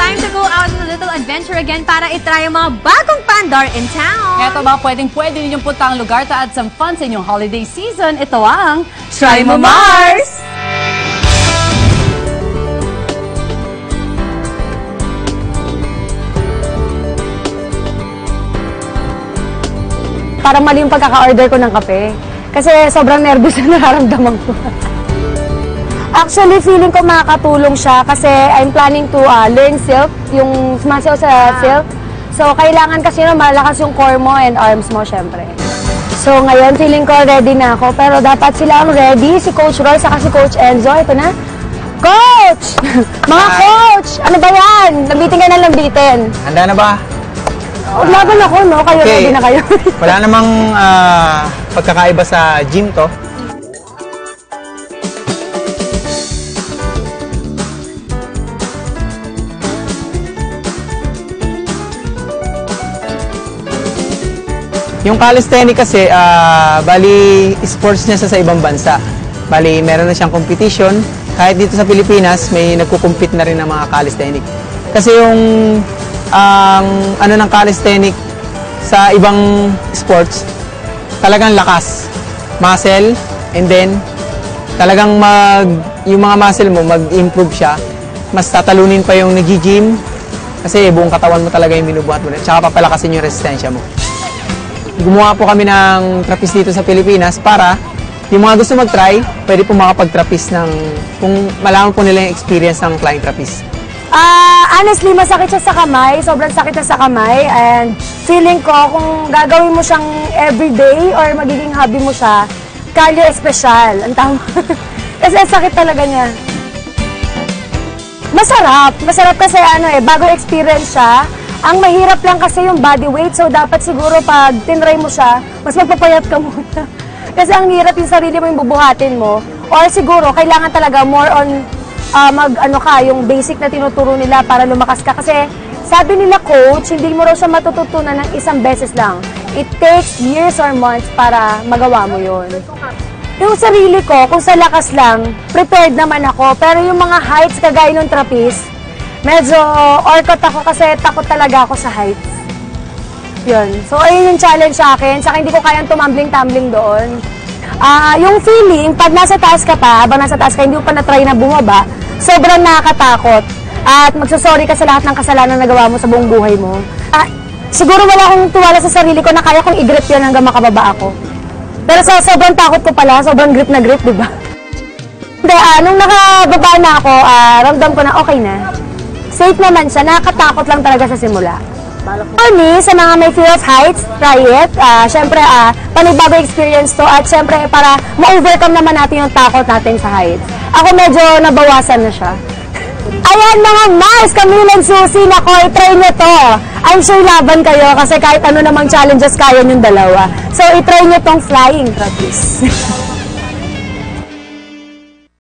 time to go out on a little adventure again para itry ang mga bagong Pandar in town. Eto ba, pwede ninyong punta ang lugar to add some fun sa inyong holiday season. Ito ang Try Mo Mars! Parang mali yung pagkaka-order ko ng kape. Kasi sobrang nervous na nararamdaman ko. Actually, feeling ko makakatulong siya kasi I'm planning to learn silk, yung sumasayaw sa silk. So, kailangan kasi malakas yung core mo and arms mo, syempre. So, ngayon, feeling ko ready na ako. Pero dapat sila ang ready, si Coach Roy, saka si Coach Enzo. Ito na. Coach! Mga coach! Ano ba yan? Lambitin ka na lambitin. Handa na ba? Laban ako, no? Kayo Okay. ready na kayo. Wala namang pagkakaiba sa gym to. Yung calisthenics kasi, bali sports niya sa ibang bansa. Bali, meron na siyang competition. Kahit dito sa Pilipinas, may nagkukumpit na rin ng mga calisthenics. Kasi yung ano ng calisthenics sa ibang sports, talagang lakas, muscle, and then talagang yung mga muscle mo mag-improve siya. Mas tatalunin pa yung nag-gym kasi buong katawan mo talaga yung binubuhat mo. Tsaka papalakasin yung resistensya mo. Gumawa po kami ng trapeze dito sa Pilipinas para yung mga gusto mag-try, pwede po makapag-trapeze kung malaman po nila yung experience ng flying trapeze. Honestly, masakit siya sa kamay. Sobrang sakit siya sa kamay. And feeling ko, kung gagawin mo siyang everyday or magiging hobby mo siya, cardio espesyal. Ang tama. Kasi sakit talaga niya. Masarap. Masarap kasi bago experience siya. Ang mahirap lang kasi yung body weight. So, dapat siguro pag tinry mo siya, mas magpapayat ka muna. Kasi ang hirap yung sarili mo yung bubuhatin mo. Or siguro, kailangan talaga more on yung basic na tinuturo nila para lumakas ka. Kasi sabi nila, coach, hindi mo raw siya matututunan ng isang beses lang. It takes years or months para magawa mo yun. Yung sarili ko, kung sa lakas lang, prepared naman ako. Pero yung mga heights kagaya ng trapeze, medyo orkot ako kasi takot talaga ako sa heights. Yun. So, ayun yung challenge sa akin. Saka hindi ko kayang tumambling-tumbling doon. Yung feeling, pag nasa taas ka pa, habang nasa taas ka, hindi mo pa na-try na bumaba, sobrang nakakatakot. At magsasorry ka sa lahat ng kasalanan na nagawa mo sa buong buhay mo. Siguro wala akong tuwala sa sarili ko na kaya kong i-grip yan hanggang makababa ako. Pero sa sobrang takot ko pala, sobrang grip na grip, diba? Hindi, nung nakababa na ako, ramdam ko na okay na. Safe naman siya, nakakatakot lang talaga sa simula. For me, sa mga may fear of heights, try it. Siyempre, panibago experience to at siyempre para ma-overcome naman natin yung takot natin sa heights. Ako medyo nabawasan na siya. Ayan mga Mars, Camille and Susie, nako, i-try nyo to. I'm sure laban kayo kasi kahit ano namang challenges kaya yung dalawa. So, i-try nyo tong flying trapeze.